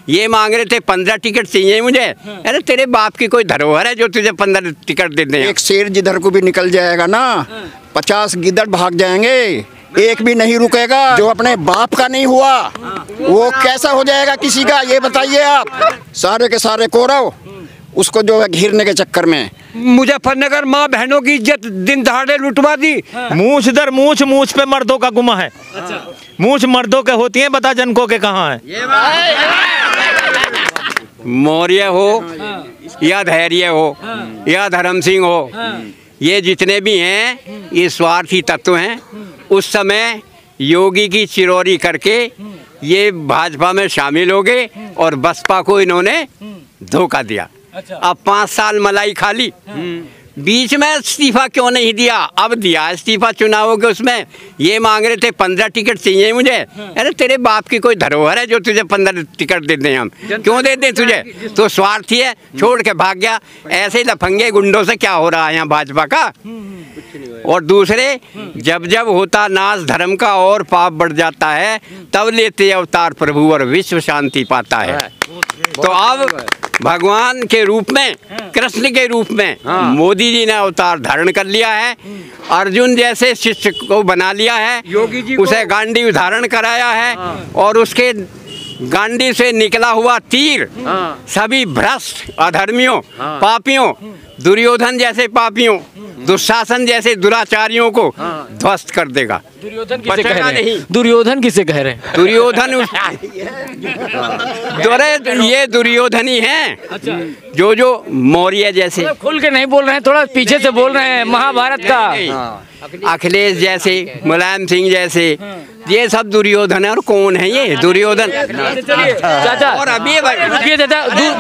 ये मांग रहे थे 15 टिकट चाहिए मुझे। अरे तेरे बाप की कोई धरोहर है जो तुझे 15 टिकट दे दे? एक शेर जिधर को भी निकल जाएगा ना 50 गिद्दड़ भाग जाएंगे, एक भी नहीं रुकेगा। जो अपने बाप का नहीं हुआ वो कैसा हो जाएगा किसी का, ये बताइए आप। सारे के सारे कौरव उसको जो है घेरने के चक्कर में मुजफ्फरनगर माँ बहनों की इज्जत दिन दहाड़े लुटवा दी। मूछ दर मूछ, मूछ पे मर्दों का गुमा है। मूछ मर्दों के होती है, बता जनकों के कहाँ है। मौर्य हो या धैर्य हो या धर्म सिंह हो, ये जितने भी हैं ये स्वार्थी तत्व हैं। उस समय योगी की चिरौरी करके ये भाजपा में शामिल हो गए और बसपा को इन्होंने धोखा दिया। अब 5 साल मलाई खा ली, बीच में इस्तीफा क्यों नहीं दिया? अब दिया इस्तीफा चुनावों के उसमें। ये मांग रहे थे 15 टिकट चाहिए मुझे। अरे तेरे बाप की कोई धरोहर है जो तुझे 15 टिकट दे दें? हम क्यों दे दें तुझे? तो स्वार्थी है, छोड़ के भाग गया। ऐसे लफंगे गुंडों से क्या हो रहा है यहाँ भाजपा का। और दूसरे, जब जब होता नाश धर्म का और पाप बढ़ जाता है, तब लेते अवतार प्रभु और विश्व शांति पाता है। तो अब भगवान के रूप में, कृष्ण के रूप में मोदी जी ने अवतार धारण कर लिया है। अर्जुन जैसे शिष्य को बना लिया है, योगी जी उसे गांडी धारण कराया है। और उसके गांडी से निकला हुआ तीर सभी भ्रष्ट अधर्मियों, पापियों, दुर्योधन जैसे पापियों, दुशासन जैसे दुराचारियों को ध्वस्त कर देगा। दुर्योधन किसे कह रहे हैं? दुर्योधन किसे कह रहे हैं? दुर्योधन ये दुर्योधन ही हैं। जो मौर्य जैसे। खुल के नहीं बोल रहे हैं, थोड़ा पीछे से बोल रहे हैं। महाभारत का अखिलेश जैसे, मुलायम सिंह जैसे, ये सब दुर्योधन है। और कौन है ये दुर्योधन? चाचा, और अभी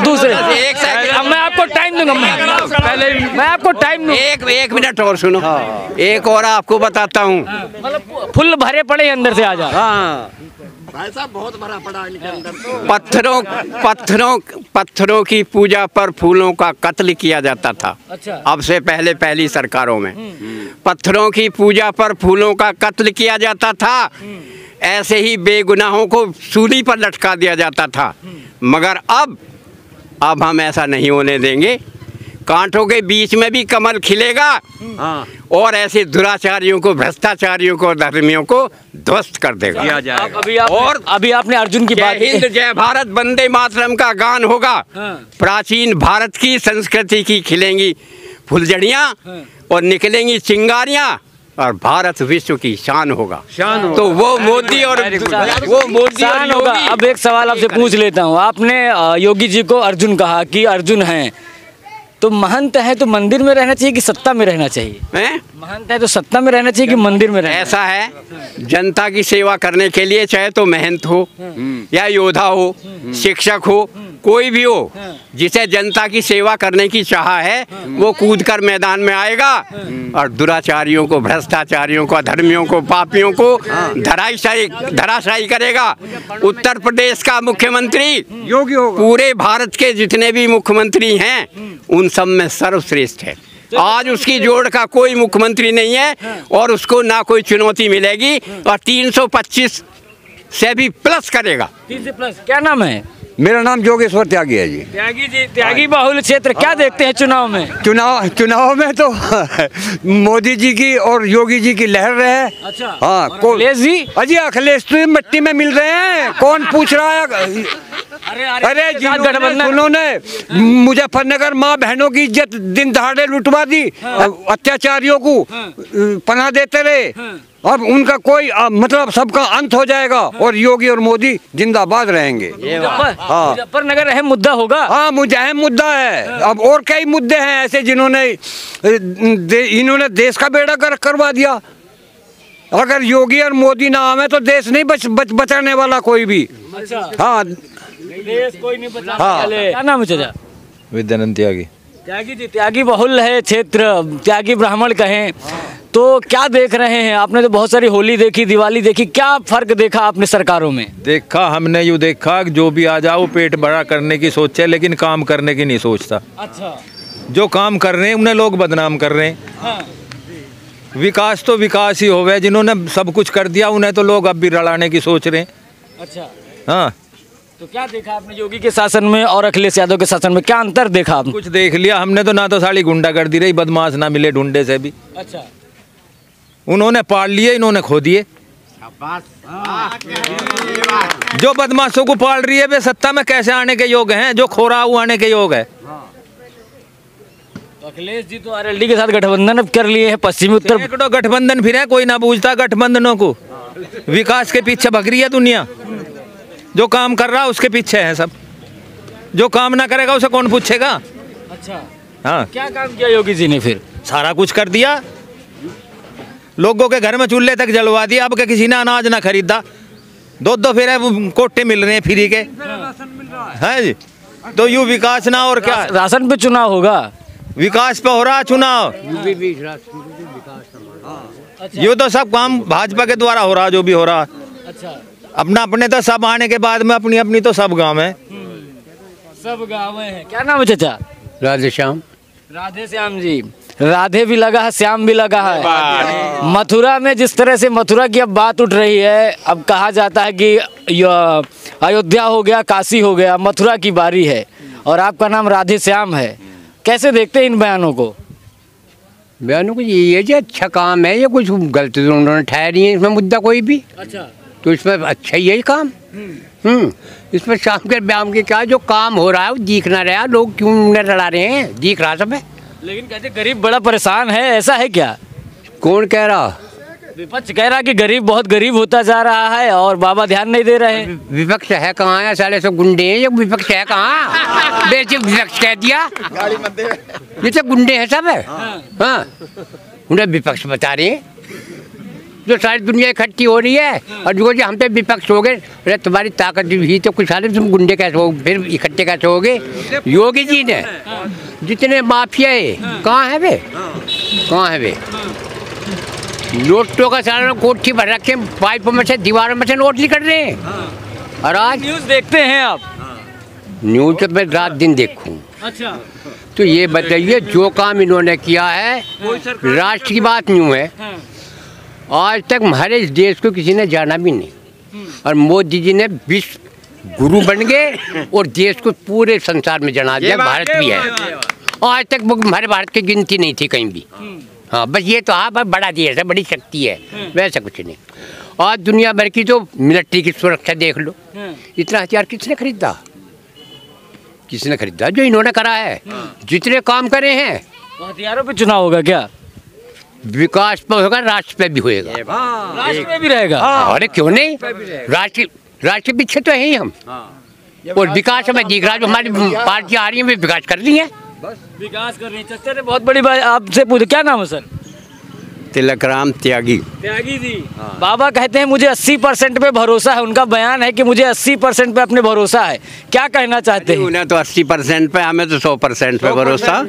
दूसरे मैं आपको टाइम दूंगा, पहले मैं आपको टाइम दूंगा। एक मिनट और सुनो। एक और आपको बताता हूँ। मतलब फुल भरे पड़े अंदर से आ जा। भाई साहब बहुत भरा पड़ा इनके अंदर। पत्थरों की पूजा पर फूलों का कत्ल किया जाता था। अब से पहले पहली सरकारों में पत्थरों की पूजा पर फूलों का कत्ल किया जाता था। ऐसे ही बेगुनाहों को सूली पर लटका दिया जाता था। मगर अब हम ऐसा नहीं होने देंगे। कांटों के बीच में भी कमल खिलेगा और ऐसे दुराचारियों को, भ्रष्टाचारियों को, धर्मियों को ध्वस्त कर देगा। अभी आपने अर्जुन की बात, हिंद जय भारत वंदे मातरम का गान होगा। प्राचीन भारत की संस्कृति की खिलेंगी फुलझड़ियाँ और निकलेंगी चिंगारियाँ और भारत विश्व की शान होगा। तो वो मोदी और शान होगा। अब एक सवाल आपसे पूछ लेता हूँ। आपने योगी जी को अर्जुन कहा कि अर्जुन हैं, तो महंत है तो मंदिर में रहना चाहिए कि सत्ता में रहना चाहिए? महंत है तो सत्ता में रहना चाहिए कि मंदिर में रहना? ऐसा है, जनता की सेवा करने के लिए चाहे तो महंत हो या योद्धा हो, शिक्षक हो, कोई भी हो, जिसे जनता की सेवा करने की चाह है वो कूद कर मैदान में आएगा और दुराचारियों को, भ्रष्टाचारियों को, अधर्मियों को, पापियों को धराशायी करेगा। उत्तर प्रदेश का मुख्यमंत्री योगी होगा। पूरे भारत के जितने भी मुख्यमंत्री हैं उन सब में सर्वश्रेष्ठ है। आज उसकी जोड़ का कोई मुख्यमंत्री नहीं है और उसको ना कोई चुनौती मिलेगी और 325 से भी प्लस करेगा। 300 से प्लस। क्या नाम है? मेरा नाम जोगेश्वर त्यागी है जी। त्यागी बहुल क्षेत्र। क्या देखते हैं चुनाव में? चुनाव में तो मोदी जी की और योगी जी की लहर रहे। अच्छा। हाँ, अखिलेश जी? अजी अखिलेश तो मिट्टी में मिल रहे हैं। कौन पूछ रहा है? अरे उन्होंने मुजफ्फरनगर माँ बहनों की इज्जत दिन दहाड़े लुटवा दी। अत्याचारियों को पनाह देते रहे। अब उनका कोई मतलब सबका अंत हो जाएगा और योगी और मोदी जिंदाबाद रहेंगे। हाँ, मुजफ्फरनगर अहम मुद्दा होगा। हाँ, अहम मुद्दा है। अब और कई मुद्दे हैं ऐसे जिन्होंने इन्होंने देश का बेड़ा गर्क करवा दिया। अगर योगी और मोदी ना आवे तो देश नहीं बचाने वाला कोई भी। हाँ, देश कोई नहीं बचाने वाले। क्या नाम है चाचा? विद्यानंद त्यागी। त्यागी जी, त्यागी बहुल है क्षेत्र, त्यागी ब्राह्मण कहें तो क्या देख रहे हैं? आपने तो बहुत सारी होली देखी, दिवाली देखी, क्या फर्क देखा आपने सरकारों में? देखा हमने यूँ देखा कि जो भी आ जाओ पेट बड़ा करने की सोचे लेकिन काम करने की नहीं सोचता। अच्छा। जो काम कर रहे हैं उन्हें लोग बदनाम कर रहे हैं। हाँ। विकास तो विकास ही होवे, जिन्होंने सब कुछ कर दिया उन्हें तो लोग अब भी रलाने की सोच रहे हैं। अच्छा। हाँ, तो क्या देखा आपने योगी के शासन में और अखिलेश यादव के शासन में, क्या अंतर देखा आपने? कुछ देख लिया हमने तो, ना तो साली गुंडागर्दी रही, बदमाश ना मिले ढूंढे से भी। अच्छा, उन्होंने पाल लिए, इन्होंने खो दिए। जो बदमाशों को पाल रही है वे सत्ता में कैसे आने के योग हैं? जो खो रहा वो आने के योग है। तो अखिलेश जी तो आरएलडी के साथ गठबंधन अब कर लिए हैं, पश्चिमी उत्तर सैकड़ों गठबंधन फिर है, कोई ना पूछता गठबंधनों को। विकास के पीछे भग रही है दुनिया, जो काम कर रहा है उसके पीछे है सब, जो काम ना करेगा उसे कौन पूछेगा? अच्छा, हाँ, क्या काम किया योगी जी ने फिर? सारा कुछ कर दिया, लोगों के घर में चूल्हे तक जलवा दिया। अब के किसी ने अनाज ना खरीदा, दो फिर कोटे मिल रहे हैं फ्री के, है जी। तो यूँ विकास ना और क्या? राशन पे चुनाव होगा, विकास पे हो रहा चुनाव। ये तो सब काम भाजपा के द्वारा हो रहा, जो भी हो रहा। अच्छा, अपना अपने तो सब आने के बाद में अपनी अपनी तो सब गाँव है, सब गाँव हैं। क्या नाम है चाचा? राधे श्याम। राधे श्याम जी, राधे भी लगा है, श्याम भी लगा है। मथुरा में जिस तरह से मथुरा की अब बात उठ रही है, अब कहा जाता है कि अयोध्या हो गया, काशी हो गया, मथुरा की बारी है और आपका नाम राधे श्याम है। कैसे देखते हैं इन बयानों को? बयानों को ये जो अच्छा काम है, ये कुछ गलत तो उन्होंने ठहरी है इसमें मुद्दा कोई भी। अच्छा, तो इसमें अच्छा ही है काम। इसमें शाम के व्यायाम के क्या जो काम हो रहा है वो दिख ना रहा, लोग क्यों न लड़ा रहे हैं, दिख रहा सब है। लेकिन कहते गरीब बड़ा परेशान है, ऐसा है क्या? कौन कह रहा? विपक्ष कह रहा कि गरीब बहुत गरीब होता जा रहा है और बाबा ध्यान नहीं दे रहे हैं। विपक्ष है कहाँ है? साले सब गुंडे हैं, ये विपक्ष है कहाँ? बेसिक विपक्ष कह दिया, ये सब गुंडे हैं सब है। हाँ, उन्हें विपक्ष बता रहे हैं, जो सारी दुनिया इकट्ठी हो रही है और जो हम पे विपक्ष हो गए। अरे तुम्हारी ताकत भी तो कुछ साले तुम गुंडे कैसे हो, फिर इकट्ठे कैसे हो गए? योगी जी ने जितने माफिया है कहाँ है वे, कहाँ है वे? नोटों का सारा कोठी भर रखे, पाइपों में से दीवारों में से नोट निकल रहे हैं। और आज न्यूज़ देखते हैं आप? न्यूज तो मैं रात दिन देखूं। अच्छा, तो ये बताइए जो काम इन्होंने किया है, राष्ट्र की बात न्यू है, आज तक हमारे इस देश को किसी ने जाना भी नहीं और मोदी जी ने विश्व गुरु बन गए और देश को पूरे संसार में जना दिया। भारत भी है, आज तक हमारे भारत की गिनती नहीं थी कहीं भी। हाँ, बस ये तो हाँ बड़ा देश है, बड़ी शक्ति है, वैसा कुछ नहीं। आज दुनिया भर की जो मिलिट्री की सुरक्षा देख लो, इतना हथियार किसने खरीदा? किसने खरीदा? जो इन्होंने करा है, जितने काम करे हैं। हथियारों पे चुनाव होगा क्या? विकास पे होगा, राष्ट्र पे भी होएगा, राष्ट्र में भी रहेगा। अरे क्यों नहीं? राष्ट्र पीछे तो है ही हम। और विकास में दिख रहा है, जो हमारी पार्टी आ रही है विकास कर रही है, विकास कर रही है। चचा ने बहुत बड़ी बात आपसे पूछी, क्या नाम है सर? तिलकराम त्यागी। त्यागी जी, बाबा कहते हैं मुझे 80% पे भरोसा है, उनका बयान है कि मुझे 80% पे अपने भरोसा है। क्या कहना चाहते हैं? उन्हें तो 80% पे, हमें तो 100% पे भरोसा।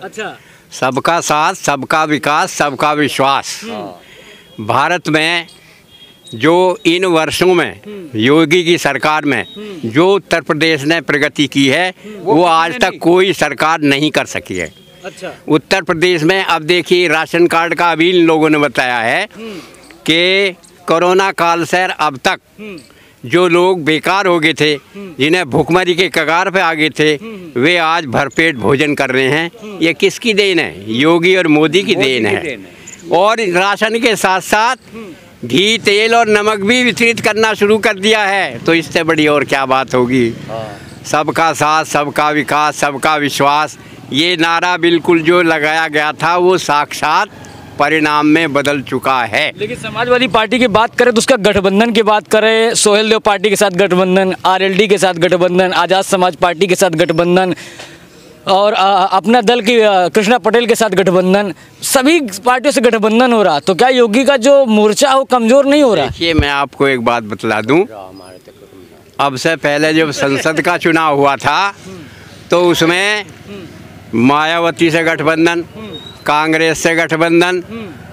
अच्छा, सबका साथ, सबका विकास, सबका विश्वास। भारत में जो इन वर्षों में योगी की सरकार में जो उत्तर प्रदेश ने प्रगति की है वो आज तक कोई सरकार नहीं कर सकी है। अच्छा, उत्तर प्रदेश में अब देखिए राशन कार्ड का अभी इन लोगों ने बताया है कि कोरोना काल से अब तक जो लोग बेकार हो गए थे, जिन्हें भुखमरी के कगार पे आ गए थे, वे आज भरपेट भोजन कर रहे हैं। ये किसकी देन है? योगी और मोदी की देन है। और राशन के साथ साथ घी, तेल और नमक भी वितरित करना शुरू कर दिया है। तो इससे बड़ी और क्या बात होगी? सबका साथ, सबका विकास, सबका विश्वास, ये नारा बिल्कुल जो लगाया गया था वो साक्षात परिणाम में बदल चुका है। लेकिन समाजवादी पार्टी की बात करें तो उसका गठबंधन की बात करें, सोहेल देव पार्टी के साथ गठबंधन, आरएलडी के साथ गठबंधन, आज़ाद समाज पार्टी के साथ गठबंधन और अपना दल की कृष्णा पटेल के साथ गठबंधन, सभी पार्टियों से गठबंधन हो रहा। तो क्या योगी का जो मोर्चा हो कमज़ोर नहीं हो रहा? देखिए, मैं आपको एक बात बतला दूं, अब से पहले जब संसद का चुनाव हुआ था तो उसमें मायावती से गठबंधन, कांग्रेस से गठबंधन,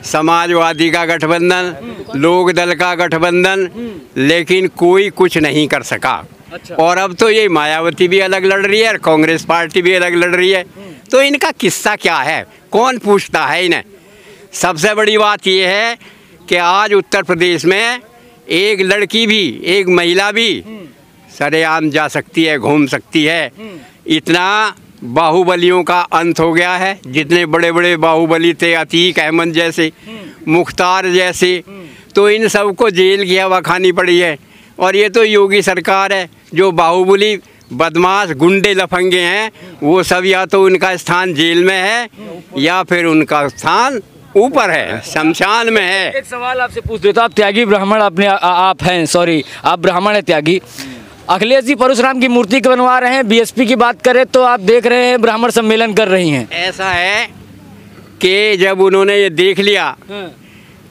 समाजवादी का गठबंधन, लोक दल का गठबंधन, लेकिन कोई कुछ नहीं कर सका। अच्छा। और अब तो ये मायावती भी अलग लड़ रही है और कांग्रेस पार्टी भी अलग लड़ रही है। तो इनका किस्सा क्या है? कौन पूछता है इन्हें? सबसे बड़ी बात यह है कि आज उत्तर प्रदेश में एक लड़की भी, एक महिला भी सरेआम जा सकती है, घूम सकती है। इतना बाहुबलियों का अंत हो गया है। जितने बड़े बड़े बाहुबली थे, अतीक अहमद जैसे, मुख्तार जैसे, तो इन सबको जेल की हवा खानी पड़ी है। और ये तो योगी सरकार है, जो बाहुबली बदमाश गुंडे लफंगे हैं, वो सब या तो उनका स्थान जेल में है या फिर उनका स्थान ऊपर है, शमशान में है। एक सवाल आपसे पूछ देता हूं, आप त्यागी ब्राह्मण आप हैं, सॉरी आप ब्राह्मण हैं त्यागी। अखिलेश जी परशुराम की मूर्ति बनवा रहे हैं, बीएसपी की बात करें तो आप देख रहे हैं ब्राह्मण सम्मेलन कर रही हैं। ऐसा है कि जब उन्होंने ये देख लिया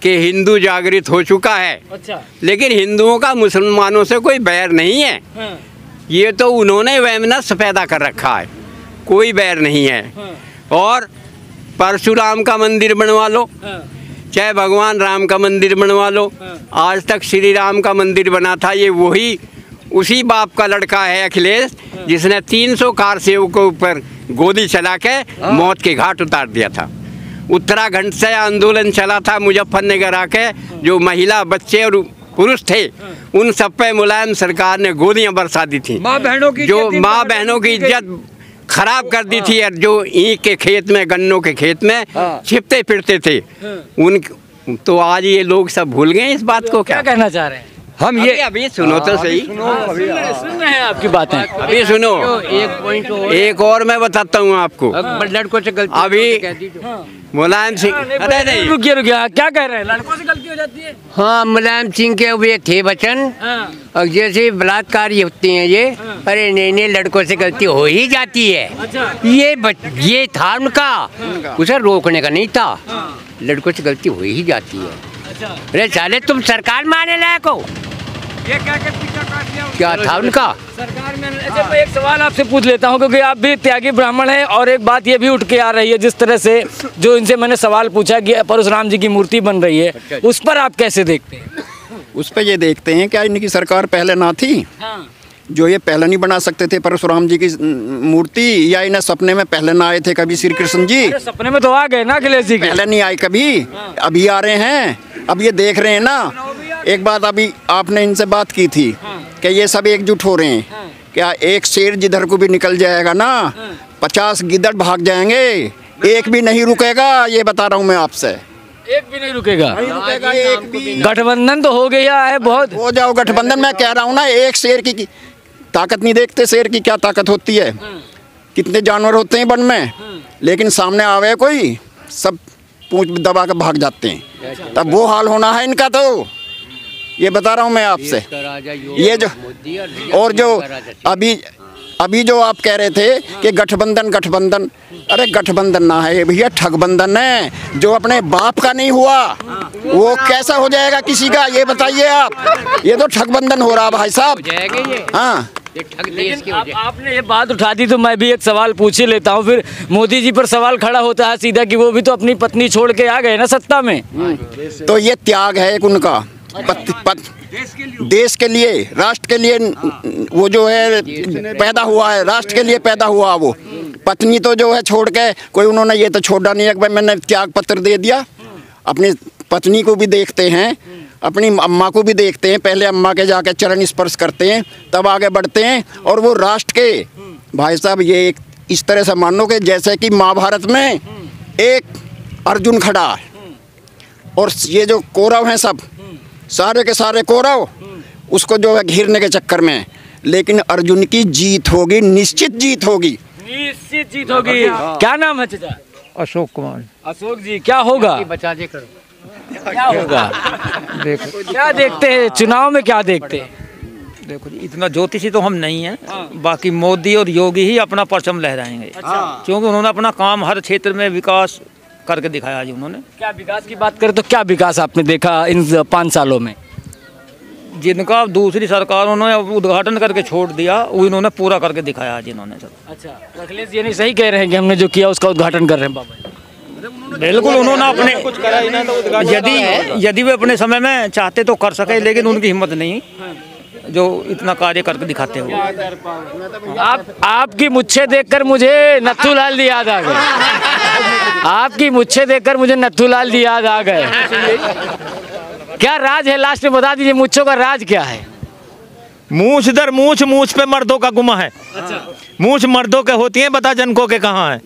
कि हिंदू जागृत हो चुका है, अच्छा, लेकिन हिंदुओं का मुसलमानों से कोई बैर नहीं है, ये तो उन्होंने वैमनस्य पैदा कर रखा है, कोई बैर नहीं है। और परशुराम का मंदिर बनवा लो, चाहे भगवान राम का मंदिर बनवा लो, आज तक श्री राम का मंदिर बना था, ये वही उसी बाप का लड़का है अखिलेश, जिसने 300 कार सेवकों पर गोली चला के मौत के घाट उतार दिया था। उत्तराखंड से आंदोलन चला था मुजफ्फरनगर आके, जो महिला, बच्चे और पुरुष थे, उन सब पे मुलायम सरकार ने गोलियां बरसा दी थी, जो माँ बहनों की इज्जत खराब कर दी थी। और जो ईंख के खेत में, गन्नों के खेत में छिपते फिरते थे, उन तो आज ये लोग सब भूल गए इस बात को। क्या कहना चाह रहे हैं हम? ये अभी सुनो तो सही, सुन रहे हैं आपकी बातें, अभी सुनो। एक और मैं बताता हूँ आपको, लड़कों से गलती अभी मुलायम सिंह, अरे नहीं रुकिए क्या कह रहे हैं, लड़कों से गलती हो जाती है? हाँ, मुलायम सिंह के वे थे वचन, और जैसे बलात्कारी होते हैं ये, अरे नहीं लड़कों से गलती हो ही जाती है। ये था उनका, उसे रोकने का नहीं था, लड़कों से गलती हो ही जाती है। अरे साले तुम सरकार में आने लायक हो, ये क्या था उनका सरकार में? अच्छा, मैं एक सवाल आपसे पूछ लेता हूँ, क्योंकि आप भी त्यागी ब्राह्मण हैं, और एक बात ये भी उठ के आ रही है, जिस तरह से जो इनसे मैंने सवाल पूछा कि परशुराम जी की मूर्ति बन रही है, उस पर आप कैसे देखते हैं? उस पर ये देखते हैं क्या इनकी सरकार पहले ना थी, जो ये पहले नहीं बना सकते थे परशुराम जी की मूर्ति, या इन्हें सपने में पहले ना आए थे कभी श्री कृष्ण जी? सपने में तो आ गए ना अखिलेश जी, पहले नहीं आए कभी, अभी आ रहे हैं, अब ये देख रहे हैं ना। एक बात अभी आपने इनसे बात की थी कि ये सब एकजुट हो रहे हैं, क्या एक शेर जिधर को भी निकल जाएगा ना, 50 गिद्दड़ भाग जाएंगे, एक भी नहीं रुकेगा, ये बता रहा हूँ मैं आपसे। एक भी नहीं रुकेगा, एक भी। गठबंधन तो हो गया है, बहुत हो जाओ गठबंधन, मैं कह रहा हूँ ना, एक शेर की ताकत नहीं देखते, शेर की क्या ताकत होती है, कितने जानवर होते हैं वन में, लेकिन सामने आवे कोई, सब पूंछ दबा के भाग जाते हैं। तब वो हाल होना है इनका, तो ये बता रहा हूँ मैं आपसे। ये जो और जो अभी जो आप कह रहे थे कि गठबंधन, अरे गठबंधन ना है भैया, ठगबंधन है, जो अपने बाप का नहीं हुआ वो कैसा हो जाएगा किसी का, ये बताइए आप। ये तो ठगबंधन हो रहा भाई साहब। हाँ, आपने ये बात उठा दी तो मैं भी एक सवाल पूछ ही लेता हूँ, फिर मोदी जी पर सवाल खड़ा होता है सीधा कि वो भी तो अपनी पत्नी छोड़ के आ गए ना सत्ता में। तो ये त्याग है एक उनका, देश के लिए, राष्ट्र के लिए, वो जो है पैदा हुआ है, राष्ट्र के लिए पैदा हुआ। वो पत्नी तो जो है छोड़ के, कोई उन्होंने ये तो छोड़ा नहीं है कि मैंने त्याग पत्र दे दिया। अपनी पत्नी को भी देखते हैं, अपनी अम्मा को भी देखते हैं, पहले अम्मा के जाके चरण स्पर्श करते हैं, तब आगे बढ़ते हैं। और वो राष्ट्र के भाई साहब, ये एक इस तरह से मान लो कि जैसे कि महाभारत में एक अर्जुन खड़ा है, और ये जो कौरव हैं सब, सारे के सारे कौरव उसको जो है घेरने के चक्कर में, लेकिन अर्जुन की जीत होगी, निश्चित जीत होगी, निश्चित जीत होगी। क्या नाम है चाचा? अशोक कुमार। अशोक जी, क्या होगा? बचा दे करो, क्या होगा? देखो क्या देखते हैं चुनाव में, क्या देखते हैं? देखो जी, इतना ज्योतिषी तो हम नहीं हैं, बाकी मोदी और योगी ही अपना परचम लहराएंगे, क्योंकि उन्होंने अपना काम हर क्षेत्र में विकास करके दिखाया जी उन्होंने। क्या विकास की बात करें तो क्या विकास आपने देखा इन 5 सालों में? जिनका दूसरी सरकारों ने उद्घाटन करके छोड़ दिया, वो इन्होंने पूरा करके दिखाया जी इन्होंने सब। अच्छा, अखिलेश जी नहीं सही कह रहे हैं कि हमने जो किया उसका उद्घाटन कर रहे हैं बाबा? बिल्कुल, उन्होंने अपने कुछ करा ही ना, तो यदि वे अपने समय में चाहते तो कर सके, लेकिन उनकी हिम्मत नहीं जो इतना कार्य करके दिखाते हो। आपकी मुच्छे देखकर मुझे नथुलाल जी याद आ गए, आपकी मुच्छे देखकर मुझे नथुलाल जी याद आ गए। क्या राज है, लास्ट में बता दीजिए, मुच्छों का राज क्या है? मूछ दर मूछ, मूछ पे मर्दों का गुमा है। मूछ मर्दों के होती है, बता जनकों के कहाँ है।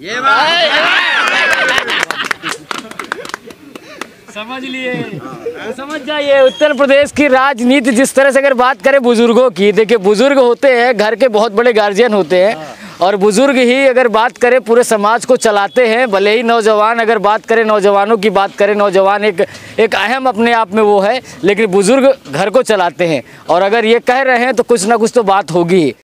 समझ लिए, तो समझ जाइए उत्तर प्रदेश की राजनीति जिस तरह से अगर बात करें बुजुर्गों की, देखिए बुजुर्ग होते हैं घर के बहुत बड़े गार्जियन होते हैं, और बुजुर्ग ही अगर बात करें पूरे समाज को चलाते हैं। भले ही नौजवान अगर बात करें, नौजवानों की बात करें, नौजवान एक अहम अपने आप में वो है, लेकिन बुजुर्ग घर को चलाते हैं। और अगर ये कह रहे हैं तो कुछ ना कुछ तो बात होगी।